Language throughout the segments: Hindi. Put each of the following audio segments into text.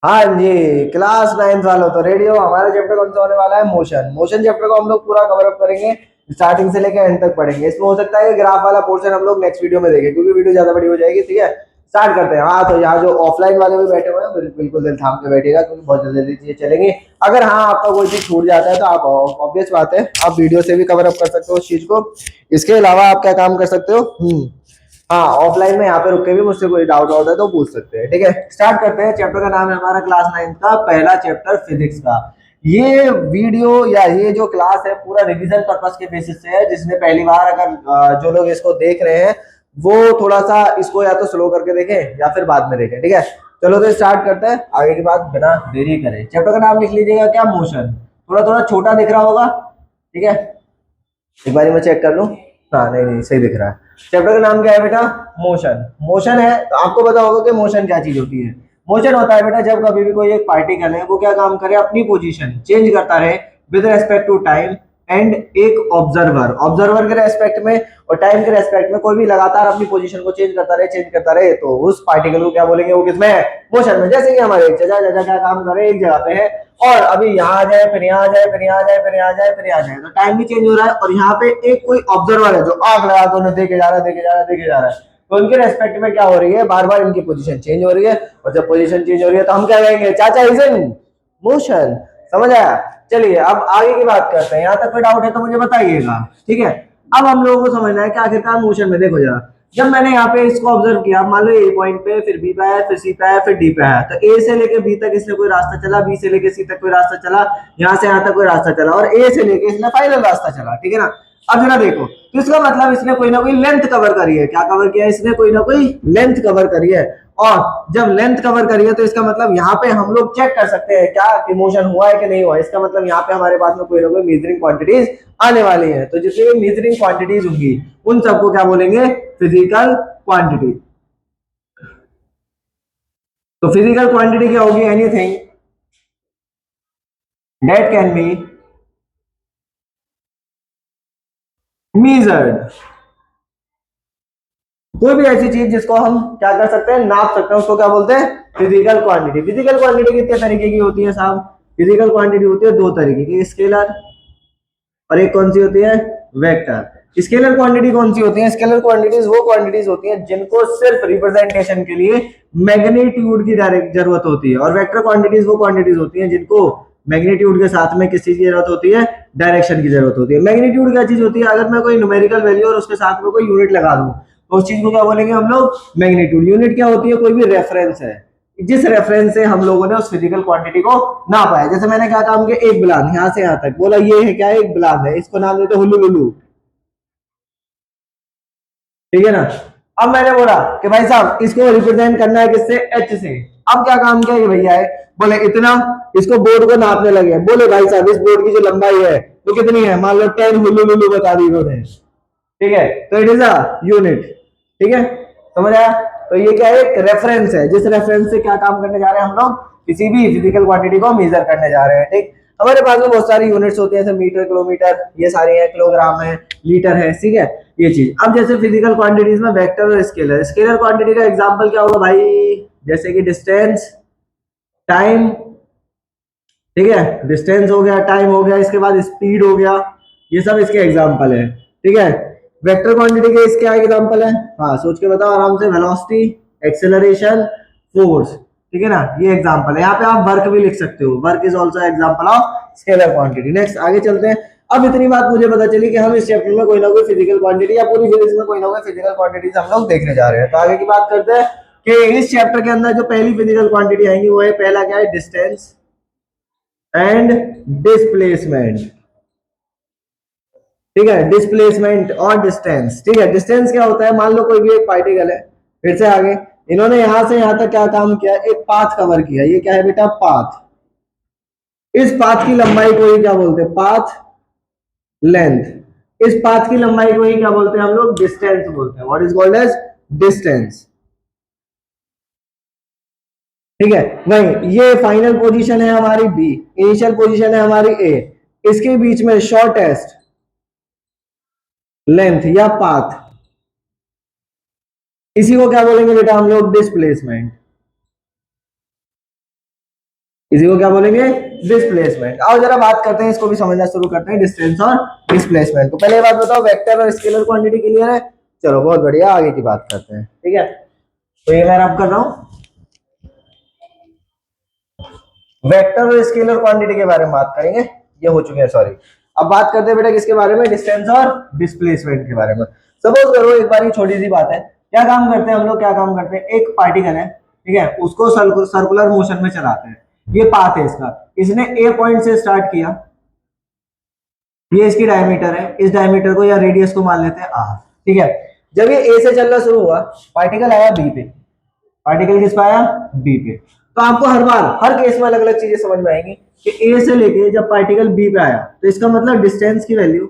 हाँ जी, क्लास 9th वालों तो रेडी हो। हमारा चैप्टर कौन सा होने वाला है? मोशन। मोशन चैप्टर को हम लोग पूरा कवर अप करेंगे, स्टार्टिंग से लेकर एंड तक पढ़ेंगे। इसमें हो सकता है कि ग्राफ वाला पोर्शन हम लोग नेक्स्ट वीडियो में देखें, क्योंकि वीडियो ज्यादा बड़ी हो जाएगी। ठीक है, स्टार्ट करते हैं। हाँ, तो यहाँ जो ऑफलाइन वाले भी बैठे हुए हैं, बिल्कुल दिल थाम के बैठिएगा, क्योंकि बहुत जल्दी जल्दी चीजें चलेंगी। अगर हाँ आपका कोई चीज छूट जाता है तो आप, ऑब्वियस बात है, आप वीडियो से भी कवर अप कर सकते हो उस चीज को। इसके अलावा आप क्या काम कर सकते हो? हाँ, ऑफलाइन में यहाँ पे रुक के भी मुझसे कोई डाउट वाउट है तो पूछ सकते हैं। ठीक है, स्टार्ट करते हैं। चैप्टर का नाम है हमारा क्लास 9th का पहला चैप्टर, फिजिक्स का। ये वीडियो या ये जो क्लास है पूरा रिवीजन पर्पस के बेसिस से है। जिसने पहली बार अगर जो लोग इसको देख रहे हैं वो थोड़ा सा इसको या तो स्लो करके देखें या फिर बाद में देखें। ठीक है, चलो तो स्टार्ट करते हैं। आगे की बात बिना देरी करें, चैप्टर का नाम लिख लीजिएगा क्या? मोशन। थोड़ा थोड़ा छोटा दिख रहा होगा। ठीक है, एक बार मैं चेक कर लूं। हाँ, नहीं नहीं, सही दिख रहा है। चैप्टर का नाम क्या है बेटा? मोशन। मोशन है तो आपको पता होगा कि मोशन क्या चीज होती है। मोशन होता है बेटा जब कभी भी कोई एक पार्टिकल है वो क्या काम करे, अपनी पोजीशन चेंज करता रहे with respect to time and एक ऑब्जर्वर, ऑब्जर्वर के रेस्पेक्ट में और टाइम के रेस्पेक्ट में कोई भी लगातार अपनी पोजीशन को चेंज करता रहे तो उस पार्टिकल को क्या बोलेंगे? वो किसमें है? मोशन में। जैसे कि हमारे एक जगह जगह क्या काम करे, एक जगह पे है और अभी यहाँ आ जाए, फिर यहाँ आ जाए, फिर यहाँ आ जाए, फिर यहाँ आ जाए, फिर यहाँ आ जाए, तो टाइम भी चेंज हो रहा है। और यहाँ पे एक कोई ऑब्जर्वर है जो आंख लगा के उन्हें देखे जा रहा है, देखे जा रहा है, देखे जा रहा है। तो उनके रेस्पेक्ट में क्या हो रही है? बार बार इनकी पोजीशन चेंज हो रही है। और जब पोजीशन चेंज हो रही है तो हम क्या कहेंगे? चाचा इज इन मोशन। समझ आया? चलिए अब आगे की बात करते हैं। यहाँ तक कोई डाउट है तो मुझे बताइएगा। ठीक है, अब हम लोगों को समझना है कि आखिरकार मोशन में, देखो जरा, जब मैंने यहाँ पे इसको ऑब्जर्व किया, मान लो ए पॉइंट पे, फिर बी पे आया, फिर सी पे आया, फिर डी पे आया, तो ए से लेके बी तक इसने कोई रास्ता चला, बी से लेके सी तक कोई रास्ता चला, यहाँ से यहाँ तक कोई रास्ता चला, और ए से लेके इसने फाइनल रास्ता चला। ठीक है ना? अब जरा देखो, तो इसका मतलब इसने कोई ना कोई लेंथ कवर करी है। क्या कवर किया? इसने कोई ना कोई लेंथ कवर करी है। और जब लेंथ कवर करी है तो इसका मतलब यहाँ पे हम लोग चेक कर सकते हैं क्या कि मोशन हुआ है कि नहीं हुआ। इसका मतलब यहाँ पे हमारे पास में कोई ना कोई मेजरिंग क्वांटिटीज आने वाली है। तो जितनी भी मेजरिंग क्वांटिटीज होंगी उन सबको क्या बोलेंगे? Physical quantity. तो फिजिकल क्वांटिटी क्या होगी? Anything that can be measured। कोई भी ऐसी चीज जिसको हम क्या कर सकते हैं? नाप सकते हैं, उसको क्या बोलते हैं? Physical quantity. फिजिकल क्वांटिटी कितने तरीके की होती है साहब? फिजिकल क्वांटिटी होती है दो तरीके की, स्केलर और एक कौन सी होती है? वेक्टर। स्केलर क्वांटिटी कौन सी होती है? स्केलर क्वांटिटीज वो क्वांटिटीज होती हैं जिनको सिर्फ रिप्रेजेंटेशन के लिए मैग्नीट्यूड की डायरेक्ट जरूरत होती है, और वेक्टर क्वांटिटीज वो क्वांटिटीज होती हैं जिनको मैग्नीट्यूड के साथ में किस चीज की जरूरत होती है? डायरेक्शन की जरूरत होती है। मैग्नीट्यूड क्या चीज होती है? अगर मैं कोई न्यूमेरिकल वैल्यू और उसके साथ में कोई यूनिट लगा दूं तो उस चीज को क्या बोलेंगे हम लोग? मैग्नीट्यूड। यूनिट क्या होती है? कोई भी रेफरेंस है जिस रेफरेंस से हम लोगों ने उस फिजिकल क्वांटिटी को नापा है। जैसे मैंने क्या काम किया? एक ब्लान यहां से यहां तक बोला, ये है क्या? एक ब्लान है, इसको नाम देते हुल्लू लुलू। ठीक है ना? अब मैंने बोला कि भाई साहब इसको रिप्रेजेंट करना है किससे? एच से। अब क्या काम किया ये भैया है, बोले इतना, इसको बोर्ड को नापने लगे। बोले भाई साहब इस बोर्ड की जो लंबाई है वो कितनी है? मान लो 10 हुल्लू लुलू बता दी उन्होंने। ठीक है, तो इट इज अ यूनिट। ठीक है, समझ आया? तो ये क्या है? एक रेफरेंस है, जिस रेफरेंस से क्या काम करने जा रहे हैं हम लोग? किसी भी फिजिकल क्वांटिटी को मेजर करने जा रहे हैं। ठीक, हमारे पास में बहुत सारी यूनिट्स होती है, जैसे मीटर, किलोमीटर, ये सारी है, किलोग्राम है, लीटर है। ठीक है, ये चीज। अब जैसे फिजिकल क्वांटिटीज में वेक्टर और स्केलर, स्केलर क्वांटिटी का एग्जांपल क्या होगा भाई? जैसे कि डिस्टेंस, टाइम। ठीक है, डिस्टेंस हो गया, टाइम हो गया, इसके बाद स्पीड हो गया, ये सब इसके एग्जांपल है। ठीक है, वेक्टर क्वांटिटी के इसके एग्जांपल है। हाँ, सोच के बताओ आराम से। Velocity, acceleration, force. ठीक है ना? ये एग्जांपल है। यहाँ पे आप वर्क भी लिख सकते हो, work is also example of scalar quantity. Next आगे चलते हैं। अब इतनी बात मुझे पता चली कि हम इस चैप्टर में कोई ना कोई फिजिकल क्वांटिटी या पूरी फिजिक्स में कोई ना कोई फिजिकल क्वांटिटीज हम लोग देखने जा रहे हैं। तो आगे की बात करते हैं कि इस चैप्टर के अंदर जो पहली फिजिकल क्वांटिटी आएंगी वो है, पहला क्या है? Distance and displacement. ठीक है, डिस्प्लेसमेंट और डिस्टेंस। ठीक है, डिस्टेंस क्या होता है? मान लो कोई भी एक पार्टिकल है, फिर से आगे इन्होंने यहां से यहां तक क्या काम किया? एक पाथ कवर किया। ये क्या है बेटा? पाथ। इस पाथ की लंबाई को ही क्या बोलते हैं? Path length. इस पाथ की लंबाई को ही क्या बोलते हैं हम लोग? डिस्टेंस बोलते हैं। What is called as distance. ठीक है, वही ये फाइनल पोजीशन है हमारी बी, इनिशियल पोजीशन है हमारी ए, इसके बीच में शॉर्टेस्ट लेंथ या पाथ, इसी को क्या बोलेंगे बेटा हम लोग? डिस्प्लेसमेंट। इसी को क्या बोलेंगे, डिस्प्लेसमेंट। आओ जरा बात करते हैं, इसको भी समझना शुरू करते हैं, डिस्टेंस और डिस्प्लेसमेंट को। पहले बात बताओ, वेक्टर और स्केलर क्वांटिटी क्लियर है? चलो बहुत बढ़िया, आगे की बात करते हैं। ठीक है, तो ये मैं रब कर रहा हूं, वेक्टर और स्केलर क्वांटिटी के बारे में बात करेंगे, ये हो चुके हैं सॉरी। अब बात करते हैं बेटा किसके बारे में, डिस्टेंस और डिस्प्लेसमेंट के बारे में। सपोज करो एक बार छोटी सी बात है, क्या काम करते हैं हम लोग, क्या काम करते हैं, एक पार्टिकल है, ठीक है, उसको सर्कुलर मोशन में चलाते हैं। ये पाथ है इसका, इसने ए पॉइंट से स्टार्ट किया, ये इसकी डायमीटर है, इस डायमीटर को या रेडियस को मान लेते हैं आर। ठीक है, जब ये ए से चलना शुरू हुआ, पार्टिकल आया बी पे, पार्टिकल किस पे आया, बी पे। तो आपको हर बार हर केस में अलग अलग चीजें समझ में आएंगी कि ए से लेके जब पार्टिकल बी पे आया तो इसका मतलब डिस्टेंस की वैल्यू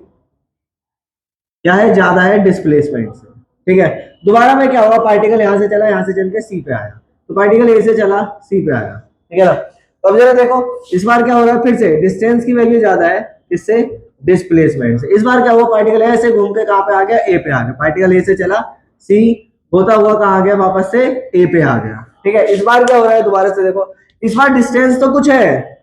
क्या है, ज्यादा है डिस्प्लेसमेंट से। ठीक है, दोबारा में क्या होगा, पार्टिकल यहां से चला, यहां से चल के सी पे आया, तो पार्टिकल ए से चला सी पे आया। ठीक है ना, तो अब जरा देखो इस बार क्या हो रहा है, फिर से डिस्टेंस की वैल्यू ज्यादा है इससे डिस्प्लेसमेंट से। इस बार क्या हुआ, पार्टिकल ऐसे घूम के कहां पे आ गया, ए पे आ गया, पार्टिकल ए से चला सी होता हुआ कहां आ गया, वापस से ए पे आ गया। ठीक है, इस बार क्या हो रहा है, दोबारा से देखो, इस बार डिस्टेंस तो कुछ है,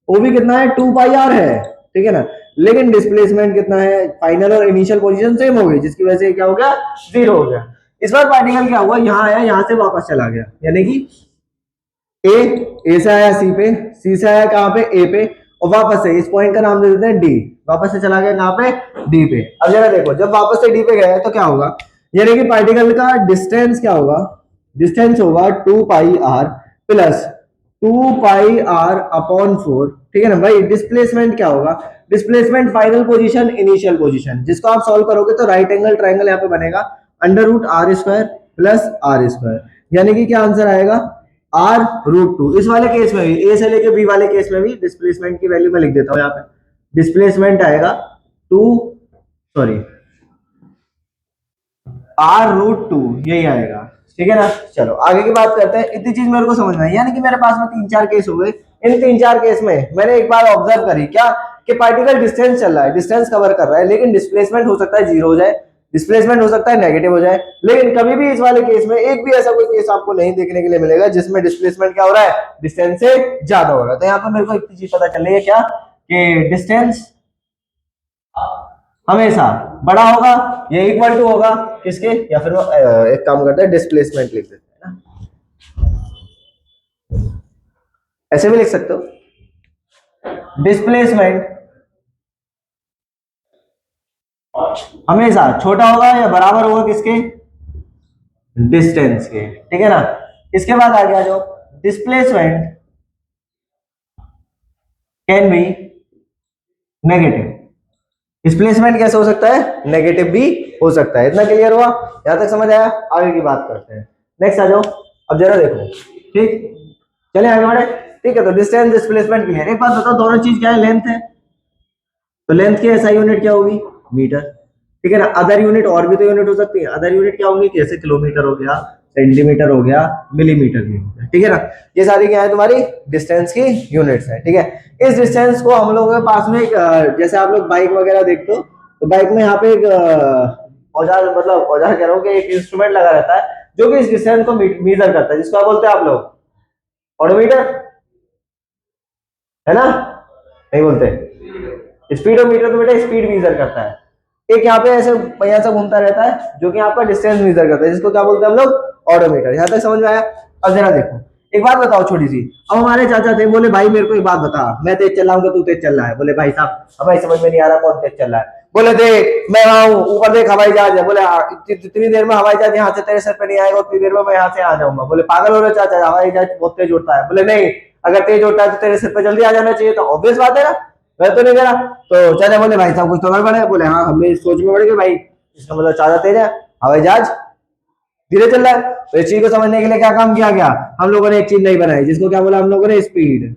वो भी कितना है, 2 पाई आर है। ठीक है ना, लेकिन डिस्प्लेसमेंट कितना है, फाइनल और इनिशियल पोजीशन सेम हो गई, जिसकी वजह से क्या हो गया, 0 हो गया। इस बार पार्टिकल क्या हुआ, यहां आया, यहां से वापस चला गया, यानी कि ए से आया सी पे, सी से आया कहां पे, ए पे, और वापस से इस पॉइंट का नाम दे देते हैं डी, वापस से चला गया कहां पे, डी पे। अब जरा देखो, जब वापस से डी पे गया तो क्या होगा, यानी कि पार्टिकल का डिस्टेंस क्या होगा, डिस्टेंस होगा 2 pi r plus 2 pi r upon 4। ठीक है ना भाई, डिस्प्लेसमेंट क्या होगा, displacement final position initial position, जिसको आप सॉल्व करोगे तो राइट एंगल ट्रायंगल यहाँ पे बनेगा, under root R square plus R square, यानी कि क्या आंसर आएगा, आर रूट 2। इस वाले केस में भी, ए से लेके बी वाले केस में भी डिस्प्लेसमेंट की वैल्यू मैं लिख देता हूं यहाँ पे, डिस्प्लेसमेंट आएगा 2 सॉरी आर रूट 2, यही आएगा। ठीक है ना, चलो आगे की बात करते हैं। इतनी चीज मेरे को समझ में आई, यानी कि मेरे पास में 3-4 केस हो गए। इन 3-4 केस में मैंने एक बार ऑब्जर्व करी क्या, कि पार्टिकल डिस्टेंस चल रहा है, डिस्टेंस कवर कर रहा है, लेकिन डिस्प्लेसमेंट हो सकता है 0 हो जाए, डिस्प्लेसमेंट हो सकता है नेगेटिव हो जाए, लेकिन कभी भी इस वाले केस में एक भी ऐसा कोई केस आपको नहीं देखने के लिए मिलेगा जिसमें डिस्प्लेसमेंट क्या हो रहा है, डिस्टेंस से ज्यादा हो रहा है। तो यहाँ पर मेरे को एक चीज पता चल रही है क्या, कि डिस्टेंस हमेशा बड़ा होगा, ये इक्वल टू होगा किसके, या फिर एक काम करते हैं डिस्प्लेसमेंट लिख देते हैं ना, ऐसे भी लिख सकते हो, डिस्प्लेसमेंट हमेशा छोटा होगा या बराबर होगा किसके, डिस्टेंस के। ठीक है ना, इसके बाद आ गया जो displacement can be negative, displacement कैसे हो सकता है, नेगेटिव भी हो सकता है। इतना क्लियर हुआ, यहां तक समझ आया, आगे की बात करते हैं, नेक्स्ट आ जाओ। अब जरा देखो, ठीक, चले आगे बढ़े। ठीक है, तो डिस्टेंस डिस्प्लेसमेंट क्लियर। एक बात बताओ, दोनों चीज क्या है, लेंथ है, तो लेंथ की एसआई यूनिट क्या होगी, मीटर। ठीक है ना, अदर यूनिट और भी तो यूनिट हो सकती है, अदर यूनिट क्या होगी, जैसे किलोमीटर हो गया, सेंटीमीटर हो गया, मिलीमीटर भी हो गया। ठीक है ना, ये सारी क्या है, तुम्हारी डिस्टेंस की यूनिट्स है। ठीक है, इस डिस्टेंस को हम लोगों के पास में जैसे आप लोग बाइक वगैरह देखते हो, तो बाइक में यहाँ पे एक औजार, मतलब औजार कह रहा हूँ कि एक इंस्ट्रूमेंट लगा रहता है जो कि इस डिस्टेंस को मीजर करता है, जिसको आप बोलते हैं आप लोग ऑडोमीटर, है ना, नहीं बोलते, स्पीडोमीटर तो बेटा स्पीड मीजर करता है। एक यहाँ पे ऐसे पहिया सा घूमता रहता है जो कि आपका डिस्टेंस मेजर करता है, जिसको क्या बोलते हैं हम लोग, ऑडोमीटर। यहाँ तक समझ में आया। अब जरा देखो, एक बात बताओ छोटी सी। अब हमारे चाचा थे, बोले भाई मेरे को एक बात बता, मैं तेज चल रहा हूँ, तू तेज चल रहा है। बोले भाई साहब हमें समझ में नहीं आ रहा कौन तेज चल रहा है। बोले देख मैं वहां हूँ, ऊपर देख हवाई जहाज है। बोले इतनी देर में हवाई जहाज यहाँ से तेरे सर पे नहीं आएगा, उतनी देर में मैं यहाँ से आ जाऊंगा। बोले पागल हो रहे चाचा, हवाई जहाज बहुत तेज उड़ता है। बोले नहीं, अगर तेज उड़ता है तो तेरे सिर पे जल्दी आ जाना चाहिए, तो ऑब्वियस बात है ना, मैं तो नहीं करा। तो चाचा बोले भाई साहब कुछ तो गड़बड़ है। बोले हाँ, हमें सोच में पड़ गए भाई, इसका मतलब चाचा तेज है, हवाई जहाज धीरे चल रहा है। तो इस चीज को समझने के लिए क्या काम किया गया, हम लोगों ने एक चीज नहीं बनाई, जिसको क्या बोला हम लोगों ने, स्पीड।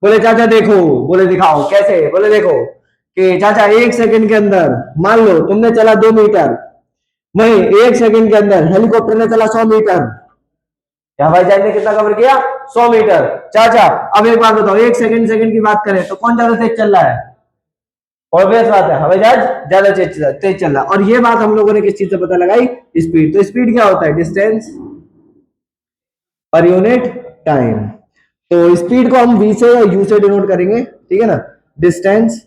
बोले चाचा देखो, बोले दिखाओ कैसे। बोले देखो कि चाचा 1 सेकंड के अंदर, मान लो तुमने चला 2 मीटर, वही 1 सेकंड के अंदर हेलीकॉप्टर ने चला 100 मीटर। क्या भाई जहाज ने कितना कवर किया, 100 मीटर। चाचा अब एक बात बताओ, 1 सेकंड सेकंड की बात करें तो कौन ज्यादा तेज चल रहा है, ऑब्वियस बात है हवाई जहाज ज्यादा तेज चल रहा है। और ये बात हम लोगों ने किस चीज से पता लगाई, स्पीड। तो स्पीड क्या होता है, डिस्टेंस पर यूनिट टाइम। तो स्पीड को हम v से या u से डिनोट करेंगे, ठीक है ना, डिस्टेंस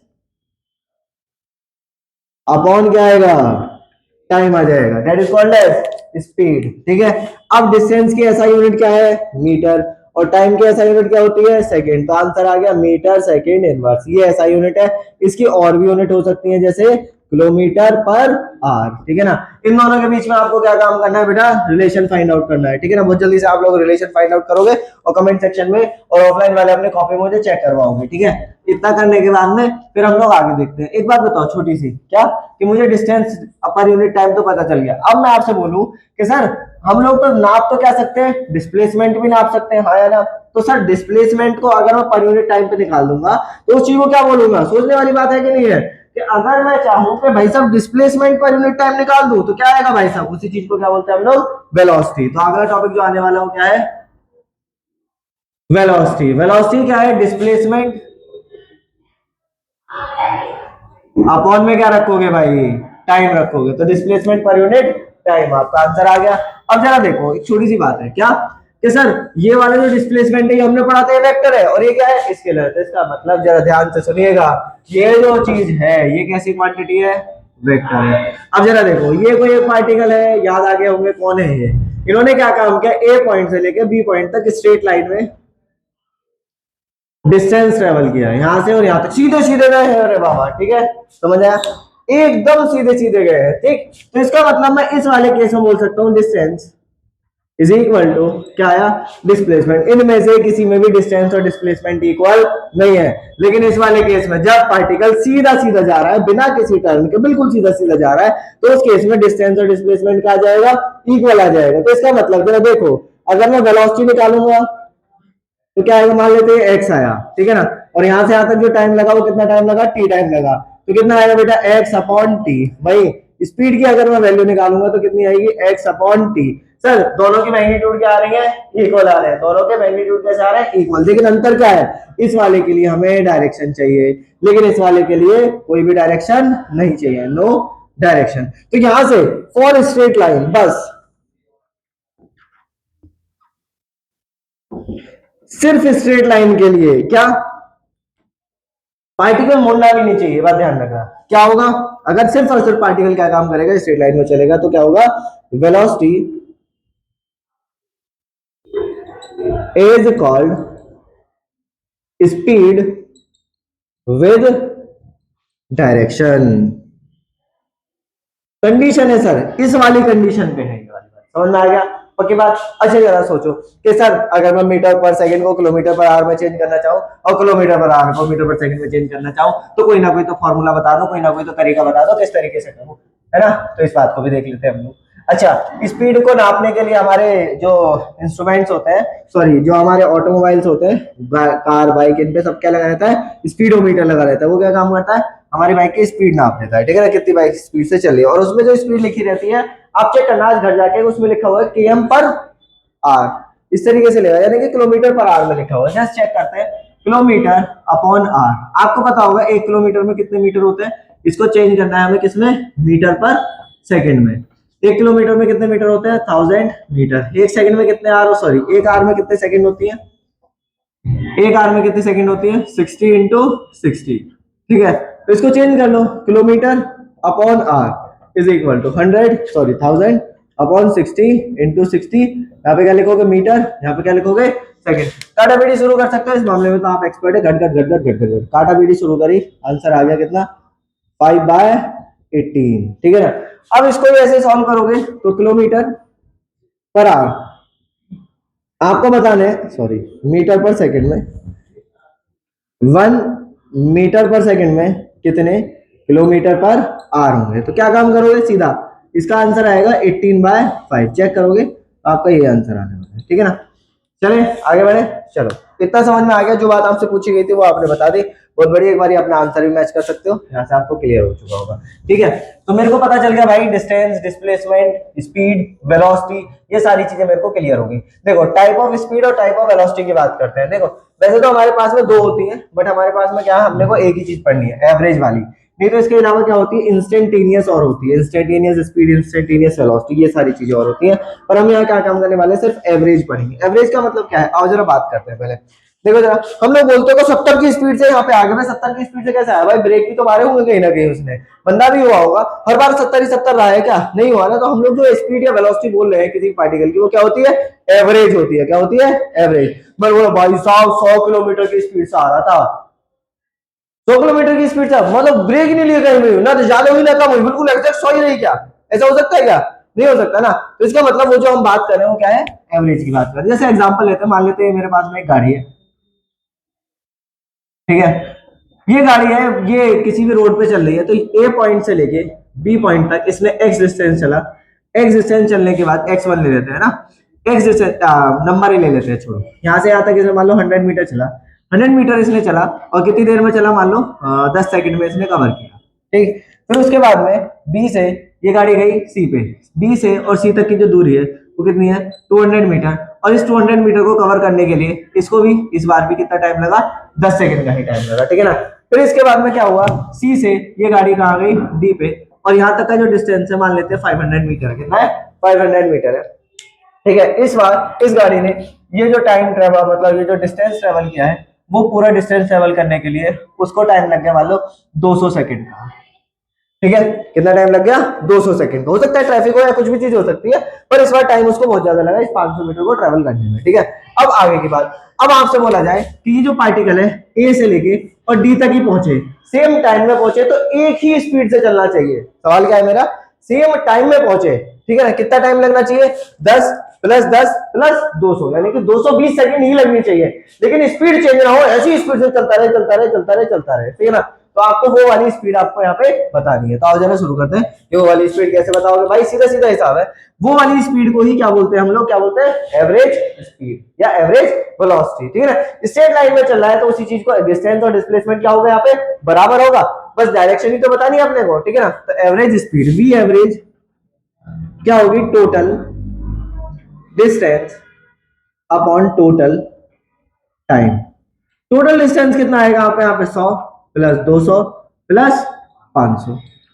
अपॉन क्या आएगा, टाइम आ जाएगा, that is called as speed, ठीक है। अब डिस्टेंस की ऐसा यूनिट क्या है, मीटर, और टाइम की ऐसा यूनिट क्या होती है, सेकंड। तो आंसर आ गया मीटर सेकंड इनवर्स, ये ऐसा यूनिट है। इसकी और भी यूनिट हो सकती है, जैसे किलोमीटर पर आवर, ठीक है ना। इन दोनों के बीच में आपको क्या काम करना है बेटा, रिलेशन फाइंड आउट करना है, ठीक है ना। बहुत जल्दी से आप लोग रिलेशन फाइंड आउट करोगे और कमेंट सेक्शन में और ऑफलाइन वाले अपने कॉपी मुझे चेक करवाओगे, ठीक है। इतना करने के बाद में फिर हम लोग आगे देखते हैं। एक बात बताओ छोटी सी, क्या कि मुझे डिस्टेंस पर यूनिट टाइम तो पता चल गया। अब मैं आपसे बोलूं कि सर हम लोग तो नाप तो क्या सकते हैं, डिस्प्लेसमेंट भी नाप सकते हैं, हाँ या ना। तो सर डिस्प्लेसमेंट को अगर मैं पर यूनिट टाइम पे निकाल दूंगा तो उस चीज को क्या बोलूंगा, सोचने वाली बात है कि नहीं है, कि अगर मैं चाहूं कि भाई साहब डिस्प्लेसमेंट पर यूनिट टाइम निकाल दूं तो क्या आएगा भाई साहब, उसी चीज को क्या बोलते हैं हम लोग, वेलोसिटी। तो अगला टॉपिक जो आने वाला हो क्या है, वेलोसिटी। वेलोसिटी क्या है, डिस्प्लेसमेंट अपॉन में क्या रखोगे भाई, टाइम रखोगे, तो डिस्प्लेसमेंट पर यूनिट टाइम, आपका आंसर आ गया। अब जरा देखो एक छोटी सी बात है, क्या कि सर ये वाला जो डिस्प्लेसमेंट है ये हमने पढ़ा था, ये वेक्टर है, और ये क्या है, स्केलर। तो इसका मतलब जरा ध्यान से सुनिएगा, ये जो चीज है ये कैसी क्वांटिटी है, वेक्टर है। अब जरा देखो ये कोई एक पार्टिकल है, याद आ गए होंगे कौन है ये, इन्होंने क्या काम किया, ए पॉइंट से लेके बी पॉइंट तक स्ट्रेट लाइन में डिस्टेंस ट्रेवल किया, यहां से और यहां तक सीधे सीधे गए हैं, अरे बाबा, ठीक है, समझ आया, एकदम सीधे सीधे गए हैं, ठीक। तो इसका मतलब मैं इस वाले केस में बोल सकता हूं डिस्टेंस इज इक्वल टू क्या आया, डिस्प्लेसमेंट। इनमें से किसी में भी डिस्टेंस और डिस्प्लेसमेंट इक्वल नहीं है, लेकिन इस वाले केस में जब पार्टिकल सीधा सीधा जा रहा है बिना किसी टर्न के, बिल्कुल सीधा सीधा जा रहा है, तो उस केस में डिस्टेंस और डिस्प्लेसमेंट क्या आ जाएगा, इक्वल आ जाएगा। तो इसका मतलब जरा देखो, अगर मैं वेलोसिटी निकालूंगा तो क्या आएगा, मान लेते हैं एक्स आया, ठीक है ना, और यहां से यहां तक जो टाइम लगा वो कितना टाइम लगा, टी टाइम लगा, तो कितना आएगा बेटा, एक्स अपॉन टी। भाई स्पीड की अगर मैं वैल्यू निकालूंगा तो कितनी आएगी, एक्स अपॉन टी। सर दोनों की मैग्नीट्यूड क्या आ रही है, इक्वल आ रहे हैं, दोनों के मैग्नीट्यूड कैसे आ रहे हैं, इक्वल। लेकिन अंतर क्या है, इस वाले के लिए हमें डायरेक्शन चाहिए, लेकिन इस वाले के लिए कोई भी डायरेक्शन नहीं चाहिए, नो डायरेक्शन। तो यहां से फॉर स्ट्रेट लाइन, बस सिर्फ स्ट्रेट लाइन के लिए क्या, पार्टिकल मुड़ना भी नहीं चाहिए, बात ध्यान रखना। क्या होगा, अगर सिर्फ और सिर्फ पार्टिकल क्या काम करेगा, स्ट्रेट लाइन में चलेगा, तो क्या होगा, velocity is called speed with direction. Condition है सर, इस वाली कंडीशन पे है ये वाली बात, समझ में आ गया, पक्की बात। अच्छा जरा सोचो कि सर अगर मैं मीटर पर सेकंड को किलोमीटर पर आवर में चेंज करना चाहूँ और किलोमीटर पर आवर को मीटर पर सेकंड में चेंज करना चाहूँ, तो कोई ना कोई तो फॉर्मूला बता दो, कोई ना कोई तो तरीका बता दो किस तरीके से करूँ, है ना। तो इस बात को भी देख लेते हैं हम लोग। अच्छा, स्पीड को नापने के लिए हमारे जो इंस्ट्रूमेंट्स होते हैं, सॉरी जो हमारे ऑटोमोबाइल्स होते हैं, कार बाइक, इन पे सब क्या लगा रहता है, स्पीडोमीटर लगा रहता है। वो क्या काम करता है, हमारी बाइक की स्पीड नाप देता है, ठीक है ना, कितनी बाइक स्पीड से चल रही है। और उसमें जो स्पीड लिखी रहती है, आप चेक करना आज घर जाके, उसमें लिखा हुआ है km पर आर, इस तरीके से लेगा, यानी कि किलोमीटर पर आर में लिखा हुआ है। जस्ट चेक करते हैं, किलोमीटर अपॉन आर। आपको पता होगा 1 किलोमीटर में कितने मीटर होते हैं, इसको चेंज करना है हमें किसमें, मीटर पर सेकंड में। 1 किलोमीटर में कितने मीटर होते हैं, 1000 मीटर। 1 सेकंड में कितने आर, सॉरी 1 आर में कितने सेकंड होती है, 1 आर में कितनी सेकंड होती है, 60 इंटू 60, ठीक है। तो इसको चेंज कर लो, kilometre upon hour is equal to 1000 upon 60 into 60। यहाँ पे क्या लिखोगे, मीटर, यहाँ पे क्या लिखोगे, सेकंड। काटा पीटी शुरू कर सकते हो, इस मामले में तो आप एक्सपर्ट है, घट घट घट घट घट घट। काटा पीटी शुरू करी, आंसर आ गया कितना, 5/18, ठीक है ना। अब इसको भी ऐसे सॉल्व करोगे तो किलोमीटर पर आवर आपको बताना है, सॉरी मीटर पर सेकंड में, 1 मीटर पर सेकंड में कितने किलोमीटर पर आर होंगे। तो क्या काम करोगे, सीधा इसका आंसर आएगा 18/5। चेक करोगे तो आपका ये आंसर आने वाला है, ठीक है ना। चले आगे बढ़े, चलो इतना समझ में आ गया, जो बात आपसे पूछी गई थी वो आपने बता दी, बहुत बढ़िया। एक बार अपना आंसर भी मैच कर सकते हो, यहाँ से आपको क्लियर हो चुका होगा, ठीक है। तो मेरे को पता चल गया भाई, डिस्टेंस, डिस्प्लेसमेंट, स्पीड, वेलोसिटी, ये सारी चीजें मेरे को क्लियर होगी। देखो टाइप ऑफ स्पीड और टाइप ऑफ वेलोसिटी की बात करते हैं। देखो वैसे तो हमारे पास में दो होती है, बट हमारे पास में क्या है, हमने को एक ही चीज पढ़नी है, एवरेज वाली। नहीं तो इसके अलावा क्या होती है, इंस्टेंटेनियस और होती है, इंस्टेंटेनियस स्पीड, इंस्टेंटेनियस वेलोसिटी, ये सारी चीजें और होती है। पर हम यहाँ क्या काम करने वाले हैं, सिर्फ एवरेज पढ़ेंगे। एवरेज का मतलब क्या है, आओ जरा बात करते हैं पहले। देखो जरा, हम लोग बोलते हो 70 की स्पीड से यहाँ पे आगे, मैं 70 की स्पीड से कैसे आया भाई, ब्रेक भी तो मारे होंगे कहीं ना कहीं उसने, बंदा भी हुआ होगा, हर बार 70 ही 70 रहा है क्या, नहीं हुआ ना। तो हम लोग जो स्पीड या वेलोसिटी बोल रहे हैं किसी पार्टिकल की, वो क्या होती है, एवरेज होती है। क्या होती है, एवरेज। मैं बोला भाई साहब 100 किलोमीटर की स्पीड से आ रहा था, 100 किलोमीटर की स्पीड था, मतलब ब्रेक नहीं लिया कहीं भी, ना तो ज्यादा हुई ना कम हुई, बिल्कुल एग्जैक्ट 100 ही रही क्या, ऐसा हो सकता है क्या, नहीं हो सकता ना। तो इसका मतलब वो जो हम बात कर रहे हैं वो क्या है, एवरेज की बात कर रहे हैं। जैसे एग्जांपल लेते हैं, मान लेते हैं मेरे पास में एक गाड़ी है, ठीक है, ये गाड़ी है, ये किसी भी रोड पे चल रही है, तो ए पॉइंट से लेके बी पॉइंट तक इसने एक्स डिस्टेंस चला, एक्स डिस्टेंस चलने के बाद x1 ले लेते हैं ना, एक्स डिस्टेंस नंबर ही ले लेते हैं, छोड़ो, यहाँ से यहाँ तक इसने मान लो 100 मीटर चला, 100 मीटर इसने चला, और कितनी देर में चला, मान लो 10 सेकंड में इसने कवर किया, ठीक। फिर उसके बाद में बी से ये गाड़ी गई सी पे, बी से और सी तक की जो दूरी है वो कितनी है, 200 मीटर, और इस 200 मीटर को कवर करने के लिए इसको भी इस बार भी कितना टाइम लगा, 10 सेकंड का ही टाइम लगा, ठीक है ना। फिर इसके बाद में क्या हुआ, सी से ये गाड़ी कहाँ गई, डी पे, और यहाँ तक का जो डिस्टेंस है मान लेते हैं 500 मीटर, कितना है, 500 मीटर है, ठीक है। इस बार इस गाड़ी ने ये जो टाइम ट्रेवल, मतलब ये जो डिस्टेंस ट्रेवल किया है, वो पूरा डिस्टेंस ट्रेवल करने के लिए उसको टाइम लग गया मान लो 200 सेकंड का, ठीक है। कितना टाइम लग गया, 200 सेकंड। हो सकता है ट्रैफिक हो या कुछ भी चीज हो सकती है, पर इस बार टाइम उसको बहुत ज्यादा लगा इस 500 मीटर को ट्रेवल करने में, ठीक है। अब आगे की बात, अब आपसे बोला जाए कि ये जो पार्टिकल है ए से लेके और डी तक ही पहुंचे, सेम टाइम में पहुंचे, तो एक ही स्पीड से चलना चाहिए। सवाल क्या है मेरा, सेम टाइम में पहुंचे, ठीक है ना, कितना टाइम लगना चाहिए, 10 प्लस 10 प्लस 200, यानी कि 220 सेकंड ही लगनी चाहिए, लेकिन स्पीड चेंज ना हो, ऐसी स्पीड से चलता रहे चलता रहे चलता रहे चलता रहे, ठीक है ना। तो आपको वो वाली स्पीड आपको यहाँ पे बतानी है। तो आओ जरा शुरू करते हैं कि वो वाली स्पीड कैसे बताओगे भाई, सीधा सीधा हिसाब है। वो वाली स्पीड को ही क्या बोलते हैं हम लोग, क्या बोलते हैं, एवरेज स्पीड या एवरेज वेलोसिटी, ठीक है ना। स्ट्रेट लाइन में चल रहा है तो उसी चीज को डिस्टेंस और डिस्प्लेसमेंट क्या होगा, यहाँ पे बराबर होगा, बस डायरेक्शन ही तो बतानी है अपने को, ठीक है ना। तो एवरेज स्पीड वी एवरेज क्या होगी, total distance upon total time. Total distance कितना आएगा आप यहाँ पे, 100 plus 200 plus 500,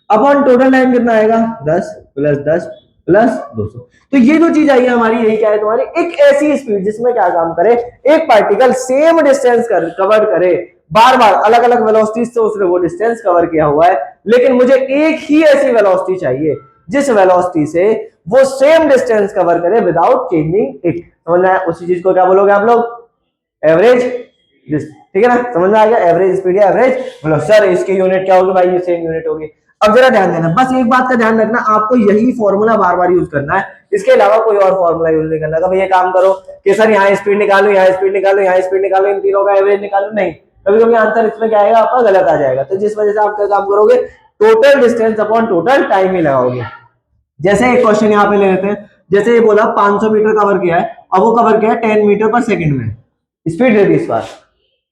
upon total time कितना आएगा, 10 प्लस 10 प्लस 200। तो ये जो चीज आई है हमारी, यही क्या है तुम्हारी, एक ऐसी स्पीड जिसमें क्या काम करे, एक पार्टिकल सेम डिस्टेंस कवर करे, बार बार अलग अलग वेलोसिटी से उसने वो डिस्टेंस कवर किया हुआ है, लेकिन मुझे एक ही ऐसी वेलोसिटी चाहिए जिस वेलोसिटी से वो सेम डिस्टेंस कवर करे विदाउट चेंजिंग इट। समझ आया, उसी चीज को क्या बोलोगे आप लोग, एवरेज, ठीक है ना, समझ में आ गया, एवरेज स्पीड या एवरेज वेलोसिटी। सर इसकी यूनिट क्या होगी भाई, ये सेम यूनिट होगी। अब जरा ध्यान देना, बस एक बात का ध्यान रखना, आपको यही फॉर्मूला बार बार यूज करना है, इसके अलावा कोई और फॉर्मूला यूज नहीं करना। कभी ये काम करो कि सर यहाँ स्पीड निकालो, यहाँ स्पीड निकालो, यहाँ स्पीड निकालो, इन तीनों का एवरेज निकालो, नहीं, कभी कभी आंसर इसमें क्या आएगा आपका, गलत आ जाएगा। तो जिस वजह से आप क्या काम करोगे, total distance upon total time ही लगाओगे। जैसे एक क्वेश्चन यहाँ पे ले लेते हैं, जैसे ये बोला 500 मीटर कवर किया है, अब वो कवर किया है 10 मीटर पर सेकंड में, स्पीड दे दी इस बार,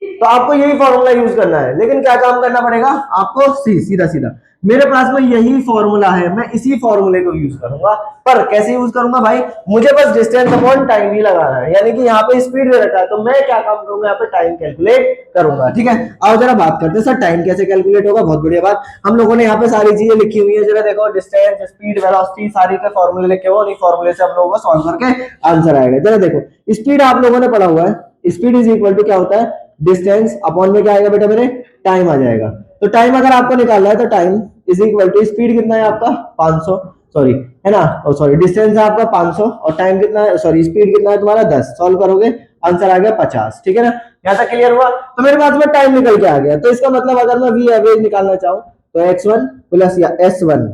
तो आपको यही फॉर्मूला यूज करना है, लेकिन क्या काम करना पड़ेगा आपको, सीधा सीधा मेरे पास में यही फॉर्मूला है, मैं इसी फॉर्मूले को यूज करूंगा। पर कैसे यूज करूंगा भाई, मुझे बस डिस्टेंस अपॉन टाइम ही लगाना है, यानी कि यहाँ पे स्पीड दे रखा है, तो मैं क्या काम करूंगा, यहाँ पे टाइम कैलकुलेट करूंगा, ठीक है। आओ जरा बात करते हैं, सर टाइम कैसे कैलकुलेट होगा, बहुत बढ़िया बात, हम लोगों ने यहाँ पे सारी चीजें लिखी हुई है, जरा देखो, डिस्टेंस, स्पीड, वेलोसिटी, सारी के फॉर्मूले लिखे हुए, उन्हीं फॉर्मूले से हम लोगों को सॉल्व करके आंसर आएगा। जरा देखो, स्पीड आप लोगों ने पढ़ा हुआ है, स्पीड इज इक्वल टू क्या होता है, डिस्टेंस अपॉन में क्या आएगा बेटा मेरे, टाइम आ जाएगा। तो टाइम अगर आपको निकालना है तो time is equal to, speed कितना है आपका 500, सॉरी है ना, सॉरी डिस्टेंस है आपका 500 और टाइम कितना है, सॉरी स्पीड कितना है तुम्हारा 10, सॉल्व करोगे आंसर आ गया 50, ठीक है ना। यहाँ तक क्लियर हुआ, तो मेरे पास में टाइम निकल के आ गया। तो इसका मतलब अगर मैं वी एवरेज निकालना चाहूँ तो x1 प्लस या s1,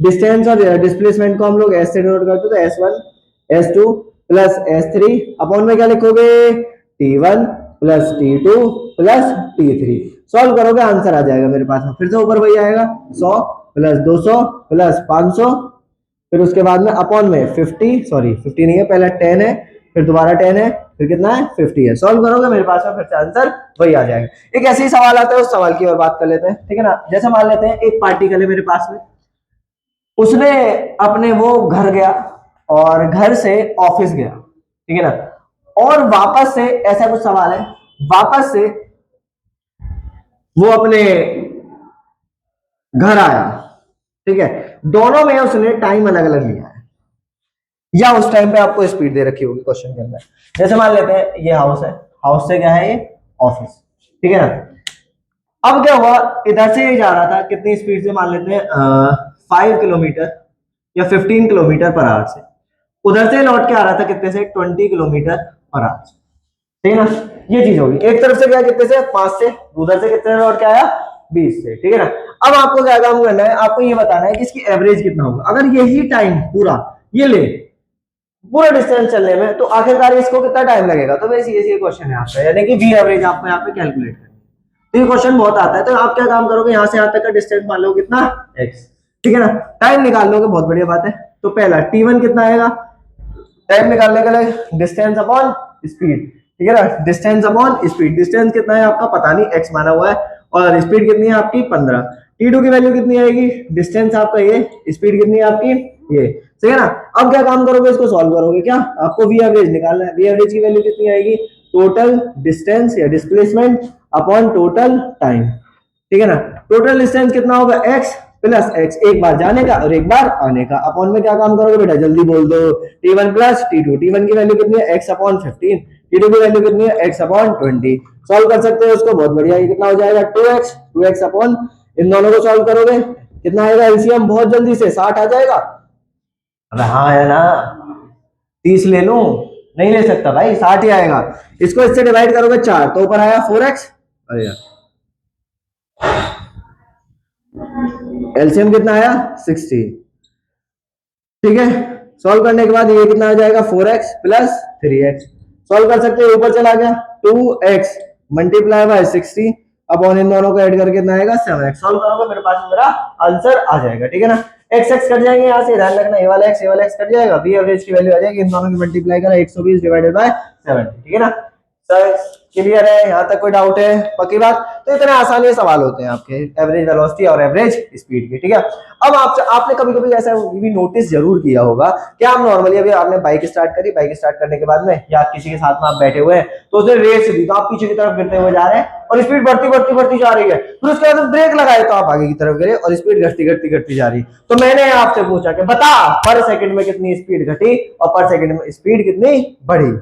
डिस्टेंस और डिस्प्लेसमेंट को हम लोग s से डिनोट करते हैं, तो s1 s2 plus s3 upon में क्या लिखोगे, t1 plus t2 plus t3, solve करोगे आंसर आ जाएगा मेरे पास में, फिर से ऊपर वही आएगा 100 प्लस 200 प्लस 500, फिर उसके बाद में अपॉन में 50, सॉरी 50 नहीं है, पहले 10 है, फिर दोबारा 10 है, फिर कितना है 50 है, सॉल्व करोगे मेरे पास में फिर से आंसर वही आ जाएगा। एक ऐसे ही सवाल आता है, उस सवाल की और बात कर लेते हैं, ठीक है ना। जैसे मान लेते हैं एक पार्टिकल है मेरे पास में, उसने अपने वो घर गया और घर से ऑफिस गया, ठीक है ना, और वापस से, ऐसा कुछ सवाल है, वापस से वो अपने घर आया, ठीक है, दोनों में उसने टाइम अलग अलग लिया है, या उस टाइम पे आपको स्पीड दे रखी होगी क्वेश्चन के अंदर। जैसे मान लेते हैं ये हाउस है हाउस से क्या है ये, ऑफिस, ठीक है ना। अब क्या हुआ, इधर से ये जा रहा था कितनी स्पीड से, मान लेते हैं 5 किलोमीटर या 15 किलोमीटर पर आवर से, उधर से लौट के आ रहा था कितने से, 20 किलोमीटर पर आवर से, ठीक है ना। ये चीज होगी, एक तरफ से गया कितने से, 5 से, उधर से कितने लौट के आया, 20 से, ठीक है ना। अब आपको क्या काम करना है, आपको ये बताना है कि इसकी एवरेज कितना होगा। अगर यही टाइम पूरा ये ले, पूरा डिस्टेंस चलने में, तो आखिरकार इसको कितना टाइम लगेगा। तो वैसे ये क्वेश्चन है आपका, यानी कि वी एवरेज आपको यहाँ पे कैलकुलेट करनी है। तो ये क्वेश्चन बहुत आता है। तो आप क्या काम करोगे, यहाँ से यहाँ तक का डिस्टेंस मान लो कितना, x, ठीक है ना। टाइम निकाल लोगे, बहुत बढ़िया बात है। तो पहला t1 कितना आएगा, टाइम निकालने के लिए डिस्टेंस अपॉन स्पीड, ठीक है ना, डिस्टेंस अपॉन स्पीड। डिस्टेंस कितना है आपका पता नहीं, x माना हुआ है, और स्पीड कितनी है आपकी 15। t2 की वैल्यू कितनी आएगी, डिस्टेंस आपका ये, स्पीड कितनी है आपकी ये, ठीक है ना। अब क्या काम करोगे, इसको सॉल्व करोगे, क्या आपको वी एवरेज निकालना है। वी एवरेज की वैल्यू कितनी आएगी, टोटल डिस्टेंस या डिस्प्लेसमेंट अपॉन टोटल टाइम, ठीक है ना। टोटल डिस्टेंस कितना होगा, x प्लस x, एक बार जाने का और एक बार आने का, अपॉन में क्या काम करोगे बेटा, जल्दी बोल दो, t1 प्लस t2। t1 की वैल्यू कितनी है, x अपॉन 15, t2 की वैल्यू कितनी है, x अपॉन 20। सॉल्व कर सकते हो उसको, बहुत बढ़िया। ये कितना हो जाएगा, 2x अपॉन, इन दोनों को सॉल्व करोगे कितना आएगा एलसीएम, बहुत जल्दी से 60 आ जाएगा। अरे हाँ है ना, 30 ले लूं, नहीं ले सकता भाई, 60 ही आएगा। इसको इससे डिवाइड करोगे 4, तो ऊपर आया 4x, अरे यार एलसीएम कितना आया 60, ठीक है। सॉल्व करने के बाद ये कितना आ जाएगा, 4x प्लस 3x। सॉल्व कर सकते हो, ऊपर चला गया, 2x मल्टीप्लाई बाय 60 अपॉन इन दोनों को ऐड करके कितना आएगा 7x। सॉल्व करोगे मेरे पास मेरा आंसर आ जाएगा, ठीक है ना। x x कट जाएंगे यहाँ से, ध्यान रखना, ये वाला x कट जाएगा, v एवरेज की वैल्यू आ जाएगी, इन दोनों की मल्टीप्लाई करा 120 डिवाइडेड बाय 70, ठीक है ना। सर क्लियर है, यहाँ तक कोई डाउट है, पक्की बात। तो इतने आसान ये सवाल होते हैं आपके एवरेज वेलोसिटी और एवरेज स्पीड के, ठीक है। अब आपने कभी कभी ऐसा भी नोटिस जरूर किया होगा कि आप नॉर्मली अभी आपने बाइक स्टार्ट करी, बाइक स्टार्ट करने के बाद में या किसी के साथ में आप बैठे हुए हैं, तो उसने रेस दी, तो आप पीछे की तरफ गिरते हुए जा रहे हैं और स्पीड बढ़ती बढ़ती बढ़ती जा रही है, फिर उसके बाद ब्रेक लगाए तो आप आगे की तरफ गिरे और स्पीड घटती घटती घटती जा रही। तो मैंने आपसे पूछा कि बता पर सेकंड में कितनी स्पीड घटी और पर सेकंड में स्पीड कितनी बढ़ी,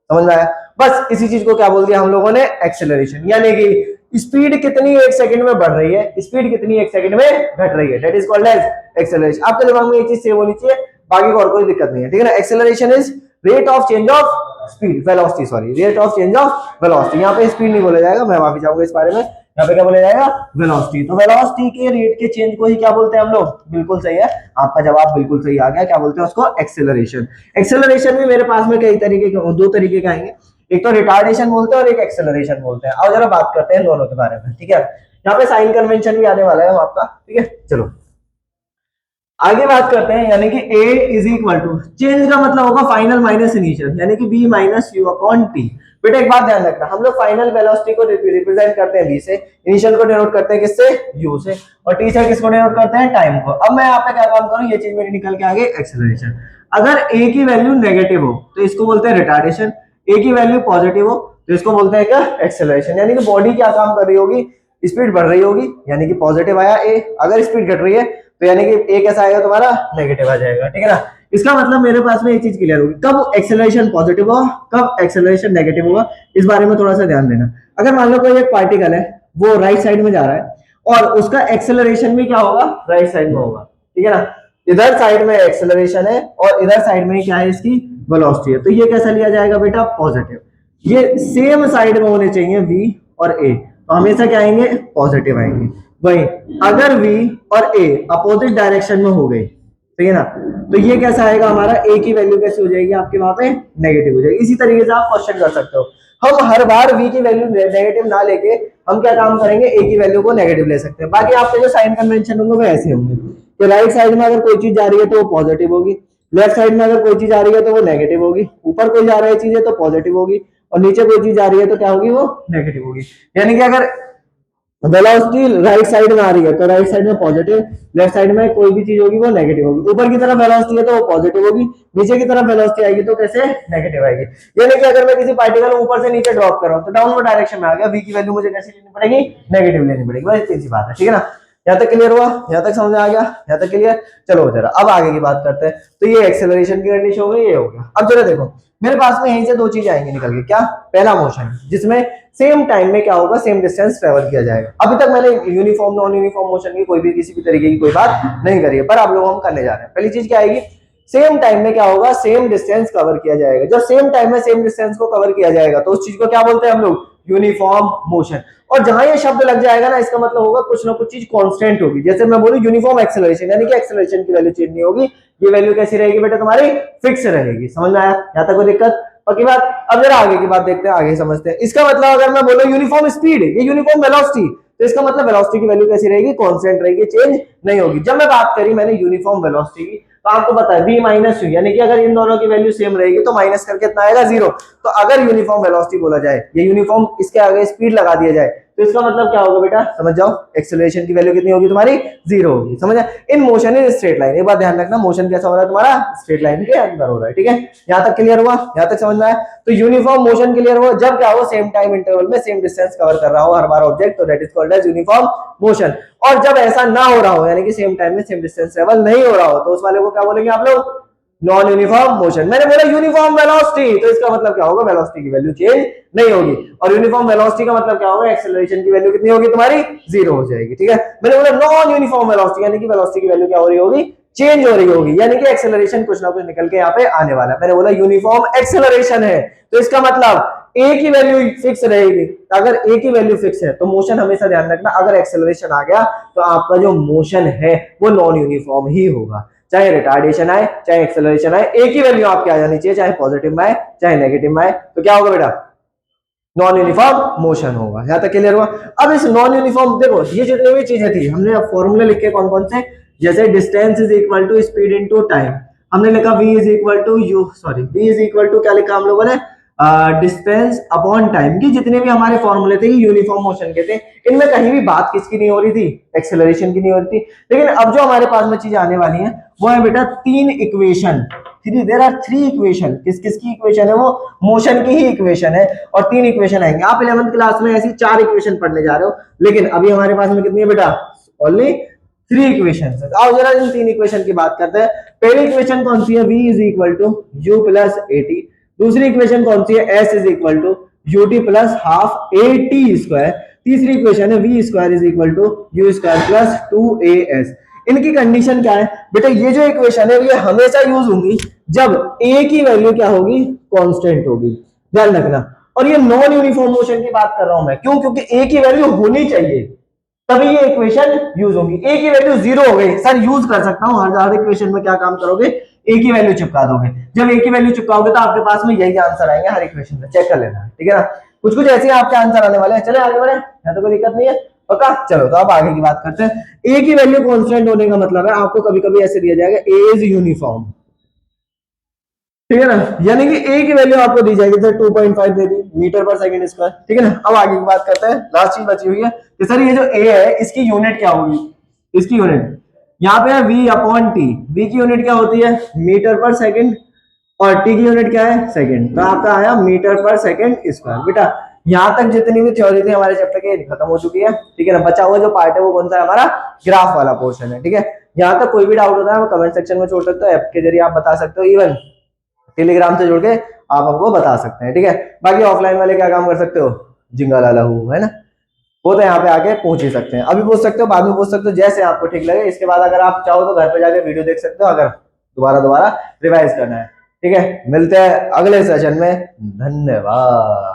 समझ में आया। बस इसी चीज को क्या बोल दिया हम लोगों ने, एक्सेलरेशन, यानी कि स्पीड कितनी एक सेकंड में बढ़ रही है, स्पीड कितनी एक सेकंड में घट रही है, that is called as acceleration. आपके दिमाग में ये चीज सेव होनी चाहिए, बाकी और कोई दिक्कत नहीं है, ठीक है ना। Acceleration is rate of change of speed, velocity, sorry, rate of change of velocity. यहाँ पे स्पीड नहीं बोला जाएगा, मैं माफी चाहूंगा इस बारे में, यहाँ पे क्या बोला जाएगा, वेलोसिटी। तो वेलोसिटी के रेट के चेंज को ही क्या बोलते हैं हम लोग, बिल्कुल सही है, आपका जवाब बिल्कुल सही आ गया, क्या बोलते हैं उसको, एक्सेलरेशन। एक्सेलरेशन में मेरे पास में कई तरीके के, दो तरीके के आएंगे, एक तो रिटार्डेशन बोलते हैं और एक एक्सेलरेशन बोलते हैं। अब जरा बात करते हैं दोनों के बारे में, ठीक है। यहाँ पे साइन कन्वेंशन भी आने वाला है आपका, ठीक है। चलो आगे बात करते हैं, यानी कि a is equal to, change का मतलब होगा फाइनल माइनस इनिशियल, यानी कि b minus u upon t. बेटा एक बात ध्यान रखना, हम लोग फाइनल वेलोसिटी को रिप्रेजेंट करते हैं v से, इनिशियल को डिनोट करते हैं किससे, u से, और t से किसको डिनोट करते हैं, टाइम को। अब मैं यहाँ पे क्या काम करूँ, ये चीज मेरी निकल के आगे एक्सेलरेशन। अगर a की वैल्यू नेगेटिव हो तो इसको बोलते हैं रिटार्डेशन, a की वैल्यू पॉजिटिव हो तो इसको बोलते हैं क्या, एक्सेलरेशन। यानी कि बॉडी क्या काम कर रही होगी, स्पीड बढ़ रही होगी, यानी कि पॉजिटिव आया a, अगर स्पीड घट रही है तो यानी कि a कैसा आएगा तुम्हारा, नेगेटिव आ जाएगा, ठीक है ना। इसका मतलब मेरे पास में एक चीज क्लियर होगी, कब एक्सेलरेशन पॉजिटिव होगा, कब एक्सेलरेशन नेगेटिव होगा, इस बारे में थोड़ा सा ध्यान देना। अगर मान लो कोई एक पार्टिकल है, वो राइट साइड में जा रहा है और उसका एक्सेलरेशन भी क्या होगा, राइट साइड में होगा, ठीक है ना। इधर साइड में एक्सेलरेशन है और इधर साइड में क्या है, इसकी वेलोसिटी है, तो ये कैसा लिया जाएगा बेटा, पॉजिटिव। ये सेम साइड में होने चाहिए v और a, तो हमेशा क्या आएंगे, पॉजिटिव आएंगे। वही अगर v और a अपोजिट डायरेक्शन में हो गए, ठीक है ना, तो ये कैसा आएगा हमारा, a की वैल्यू कैसे हो जाएगी आपके वहां पे, नेगेटिव हो जाएगी। इसी तरीके से आप क्वेश्चन कर सकते हो। हम हर बार v की वैल्यू नेगेटिव ना लेके हम क्या काम करेंगे, a की वैल्यू को नेगेटिव ले सकते हैं। बाकी आपके जो साइन कन्वेंशन होंगे वो ऐसे होंगे कि राइट साइड में अगर कोई चीज जा रही है तो वो पॉजिटिव होगी, लेफ्ट साइड में अगर कोई चीज आ रही है तो वो नेगेटिव होगी, ऊपर कोई जा रही है चीजें तो पॉजिटिव होगी, और नीचे कोई चीज आ रही है तो क्या होगी, वो नेगेटिव होगी। यानी कि अगर वेलोसिटी राइट साइड में आ रही है तो राइट साइड में पॉजिटिव, लेफ्ट साइड में कोई भी चीज होगी वो नेगेटिव होगी। ऊपर की तरफ वेलोसिटी है तो वो पॉजिटिव होगी, नीचे की तरफ वेलोसिटी आएगी तो कैसे, नेगेटिव आएगी। यानी कि अगर मैं किसी पार्टिकल ऊपर से नीचे ड्रॉप कर रहा हूं तो डाउनवर्ड डायरेक्शन में आ गया, v की वैल्यू मुझे कैसे लेनी पड़ेगी, नेगेटिव लेनी पड़ेगी, बस इतनी सी बात है, ठीक है ना। यहाँ तक क्लियर हुआ? यहाँ तक समझ आ गया? यहाँ तक क्लियर? चलो जरा अब आगे की बात करते हैं। तो ये एक्सेलरेशन की कंडीशन हो गई, ये हो गया। अब जरा देखो मेरे पास में यहीं से दो चीजें आएंगी निकल के। क्या? पहला मोशन जिसमें सेम टाइम में क्या होगा, सेम डिस्टेंस ट्रेवल किया जाएगा। अभी तक मैंने यूनिफॉर्म नॉन यूनिफॉर्म मोशन की कोई भी किसी भी तरीके की कोई बात नहीं करी है, पर आप लोग हम करने जा रहे हैं। पहली चीज क्या आएगी, सेम टाइम में क्या होगा, सेम डिस्टेंस कवर किया जाएगा। जब सेम टाइम में सेम डिस्टेंस को कवर किया जाएगा तो उस चीज को क्या बोलते हैं हम लोग, यूनिफॉर्म मोशन। और जहां ये शब्द लग जाएगा ना, इसका मतलब होगा कुछ ना कुछ चीज कांस्टेंट होगी। जैसे मैं बोलूं यूनिफॉर्म एक्सेलरेशन, यानी कि एक्सेलरेशन की वैल्यू चेंज नहीं होगी, ये वैल्यू कैसी रहेगी बेटा तुम्हारी, फिक्स रहेगी। समझ में आया? यहाँ तक कोई दिक्कत? पक्की बात। अब जरा आगे की बात देखते हैं, आगे समझते हैं। इसका मतलब अगर मैं बोलूं यूनिफॉर्म स्पीड, ये यूनिफॉर्म वेलोसिटी, तो इसका मतलब वेलोसिटी की वैल्यू कैसी रहेगी, कांस्टेंट रहेगी, चेंज नहीं होगी। जब मैं बात करी मैंने यूनिफॉर्म वेलोसिटी की, तो आपको पता है v माइनस u, यानी कि अगर इन दोनों की वैल्यू सेम रहेगी तो माइनस करके कितना आएगा, 0। तो अगर यूनिफॉर्म वेलोसिटी बोला जाए, ये यूनिफॉर्म इसके आगे स्पीड लगा दिया जाए, तो इसका मतलब क्या होगा बेटा, समझ जाओ, एक्सेलरेशन की वैल्यू कितनी होगी तुम्हारी, 0 होगी। समझ आया? In motion in straight line, एक बात ध्यान रखना, मोशन कैसा हो रहा है तुम्हारा, स्ट्रेट लाइन के अंदर हो रहा है। ठीक है, यहाँ तक क्लियर हुआ? यहाँ तक समझ में आया? तो यूनिफॉर्म मोशन क्लियर हुआ जब क्या हो, सेम टाइम इंटरवल में सेम डिस्टेंस कवर कर रहा हो हर बार ऑब्जेक्ट, तो that is called as uniform motion. और जब ऐसा ना हो रहा हो, यानी कि सेम टाइम में सेम डिस्टेंस ट्रेवल नहीं हो रहा हो, तो उस वाले को क्या बोलेंगे आप लोग, नॉन यूनिफॉर्म मोशन। मैंने बोला यूनिफॉर्म वेलोसिटी, तो इसका मतलब क्या होगा, वेलोसिटी की वैल्यू चेंज नहीं होगी। और यूनिफॉर्म वेलोसिटी का मतलब क्या होगा, एक्सेलरेशन की वैल्यू कितनी होगी तुम्हारी, 0 हो जाएगी। ठीक है, मैंने बोला नॉन यूनिफॉर्म वेलोसिटी, यानी कि वेलोसिटी की वैल्यू क्या हो रही होगी, चेंज हो रही होगी, यानी कि एक्सेलरेशन कुछ ना कुछ निकल के यहाँ पे आने वाला है। मैंने बोला यूनिफॉर्म एक्सेलरेशन है, तो इसका मतलब ए की वैल्यू फिक्स रहेगी। अगर ए की वैल्यू फिक्स है तो मोशन हमेशा ध्यान रखना, अगर एक्सेलरेशन आ गया तो आपका जो मोशन है वो नॉन यूनिफॉर्म ही होगा। चाहे रिटार्डेशन आए चाहे एक्सेलरेशन आए, एक ही वैल्यू आपके आ जानी चाहिए, चाहे पॉजिटिव में आए चाहे नेगेटिव में आए, तो क्या होगा बेटा, नॉन यूनिफॉर्म मोशन होगा। यहां तक क्लियर हुआ? अब इस नॉन यूनिफॉर्म, देखो ये जितनी भी चीजें थी हमने अब फॉर्मूले लिखे कौन कौन से, जैसे distance is equal to speed into time, हमने लिखा v is equal to v is equal to क्या लिखा हम लोगों ने, डिस्टेंस अपॉन टाइम। की जितने भी हमारे फॉर्मूले थे यूनिफॉर्म मोशन के थे, इनमें कहीं भी बात किसकी नहीं हो रही थी, एक्सेलरेशन की नहीं हो रही थी। लेकिन अब जो हमारे पास में चीज आने वाली है वो है बेटा 3 इक्वेशन, देयर आर 3 इक्वेशन। किस किस की इक्वेशन है वो, मोशन की ही इक्वेशन है, और 3 इक्वेशन आएंगे। आप 11th क्लास में ऐसी 4 इक्वेशन पढ़ने जा रहे हो, लेकिन अभी हमारे पास में कितनी है बेटा, ओनली 3 इक्वेशन। आओ जरा इन 3 इक्वेशन की बात करते हैं। पहली इक्वेशन कौन सी है, v is equal to u plus at। दूसरी इक्वेशन कौन सी है, s is equal to ut plus half at square. तीसरी इक्वेशन है v square is equal to u square plus 2as। इनकी कंडीशन क्या है बेटा, ये जो इक्वेशन है ये हमेशा यूज होंगी जब a की वैल्यू क्या होगी, कांस्टेंट होगी, ध्यान रखना। और ये नॉन यूनिफॉर्म मोशन की बात कर रहा हूं मैं, क्यों, क्योंकि a की वैल्यू होनी चाहिए तभी ये इक्वेशन यूज होगी। a की वैल्यू 0 हो गई, सर यूज कर सकता हूं हर इक्वेशन में, क्या काम करोगे, a की वैल्यू चिपका दोगे। जब a की वैल्यू चिपकाओगे तो आपके पास में यही आंसर आएंगे हर इक्वेशन में, चेक कर लेना, ठीक है ना। कुछ कुछ ऐसे आपके आंसर आने वाले हैं। चले आगे बढ़े, यहाँ तो कोई दिक्कत नहीं है, पक्का। चलो तो अब आगे की बात करते हैं। a की वैल्यू कांस्टेंट होने का मतलब है, आपको कभी कभी ऐसे दिया जाएगा a इज यूनिफॉर्म, ठीक है ना, यानी कि a की वैल्यू आपको दी जाएगी, जैसे 2.5 दे दी मीटर पर सेकंड स्क्वायर, ठीक है ना। अब आगे की बात करते हैं, लास्ट चीज बची हुई है कि सर ये जो a है इसकी यूनिट क्या होगी, इसकी यूनिट यहाँ पे है v अपॉन टी। v की यूनिट क्या होती है, मीटर पर सेकंड, और t की यूनिट क्या है, सेकंड। तो आपका आया मीटर पर सेकंड स्क्वायर। बेटा यहाँ तक जितनी भी थ्योरी थी हमारे चैप्टर के खत्म हो चुकी है, ठीक है ना। बचा हुआ जो पार्ट है वो कौन सा है, हमारा ग्राफ वाला पोर्शन है, ठीक है। यहाँ तक कोई भी डाउट होता है वो कमेंट सेक्शन में छोड़ सकते हो, ऐप के जरिए आप बता सकते हो, इवन टेलीग्राम से जुड़ के आप हमको बता सकते हैं, ठीक है। बाकी ऑफलाइन वाले क्या काम कर सकते हो, जिंगा लाला हूँ, है ना, वो तो यहाँ पे आके पूछ ही सकते हैं, अभी पूछ सकते हो, बाद में पूछ सकते हो, जैसे आपको ठीक लगे। इसके बाद अगर आप चाहो तो घर पे जाके वीडियो देख सकते हो, अगर दोबारा रिवाइज करना है, ठीक है। मिलते हैं अगले सेशन में, धन्यवाद।